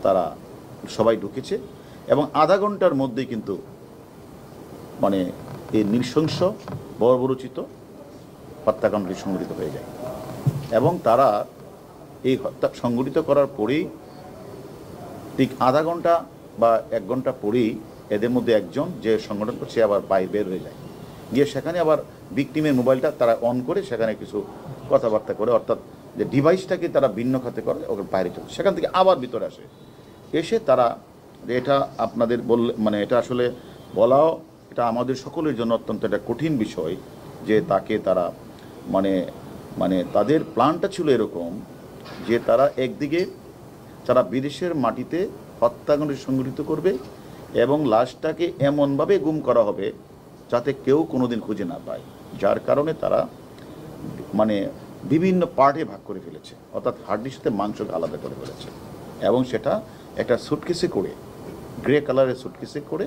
তারা সবাই ঢুকেছে এবং আধা ঘন্টার মধ্যেই কিন্তু মানে এই নৃশংস বর্বরোচিত হত্যাকাণ্ডটি সংঘটিত হয়ে যায় এবং তারা এই হত্যা সংঘটিত করার পরেই ঠিক আধা ঘন্টা বা 1 ঘন্টা পরেই এদের মধ্যে একজন যে সংগঠন করছে আবার বাইরে বের হয়ে যায়, গিয়ে সেখানে আবার ভিকটিমের মোবাইলটা তারা অন করে সেখানে কিছু কথাবার্তা করে, অর্থাৎ যে ডিভাইসটাকে তারা ভিন্ন খাতে করে ওকে বাইরে চলে, সেখান থেকে আবার ভিতরে আসে, এসে তারা এটা আপনাদের বললে মানে এটা আসলে বলাও এটা আমাদের সকলের জন্য অত্যন্ত একটা কঠিন বিষয় যে তাকে তারা মানে মানে তাদের প্ল্যানটা ছিল এরকম যে তারা একদিকে তারা বিদেশের মাটিতে হত্যাকাণ্ড সংঘটিত করবে এবং লাশটাকে এমনভাবে গুম করা হবে যাতে কেউ কোনোদিন খুঁজে না পায়, যার কারণে তারা মানে বিভিন্ন পার্টে ভাগ করে ফেলেছে, অর্থাৎ হাড্ডির সাথে মাংসকে আলাদা করে ফেলেছে এবং সেটা একটা সুটকেসে করে গ্রে কালারের সুটকেসে করে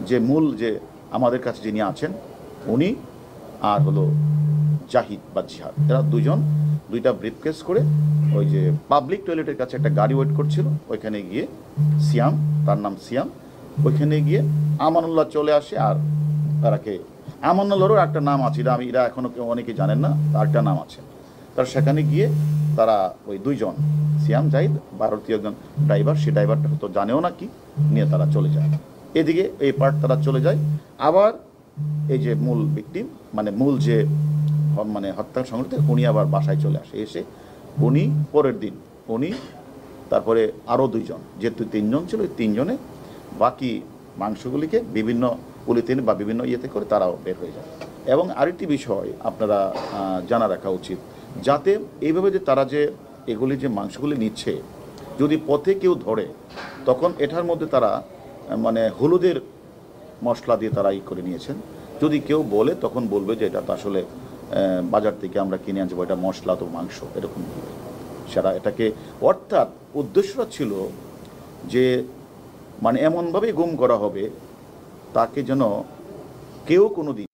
যে মূল যে আমাদের কাছে যিনি আছেন উনি আর হলো জাহিদ বা জিহাদ, এরা দুইটা ব্রিফকেস করে ওই যে পাবলিক টয়লেটের কাছে একটা গাড়ি ওয়েট করছিল, ওইখানে গিয়ে সিয়াম, তার নাম সিয়াম, ওইখানে গিয়ে আমানুল্লাহ চলে আসে। আর তারাকে আমানুল্লাহরও একটা নাম আছে, এরা এখনও কেউ অনেকে জানেন না, তার একটা নাম আছে। তার সেখানে গিয়ে তারা ওই দুইজন সিয়াম জাহিদ ভারতীয় একজন ড্রাইভার, সেই ড্রাইভারটা তো জানেও না কি নিয়ে তারা চলে যায়, এদিকে এই পার্ট তারা চলে যায়। আবার এই যে মূল ভিকটিম মানে মূল যে মানে হত্যা সংঘটিত উনি আবার বাসায় চলে আসে, এসে উনি পরের দিন উনি তারপরে আরও দুইজন, যেহেতু 3 জন ছিল, ওই 3 জনে বাকি মাংসগুলিকে বিভিন্ন পলিথিন বা বিভিন্ন ইয়েতে করে তারাও বের হয়ে যায়। এবং আরেকটি বিষয় আপনারা জানা রাখা উচিত, যাতে এইভাবে যে তারা যে এগুলি যে মাংসগুলি নিচ্ছে যদি পথে কেউ ধরে তখন এটার মধ্যে তারা মানে হলুদের মশলা দিয়ে তারা করে নিয়েছেন, যদি কেউ বলে তখন বলবে যে এটা তো আসলে বাজার থেকে আমরা কিনে আনছি, এটা মশলা তো মাংস এরকম বলবে সেটা এটাকে, অর্থাৎ উদ্দেশ্যটা ছিল যে মানে এমনভাবে গুম করা হবে তাকে যেন কেউ কোনো দিন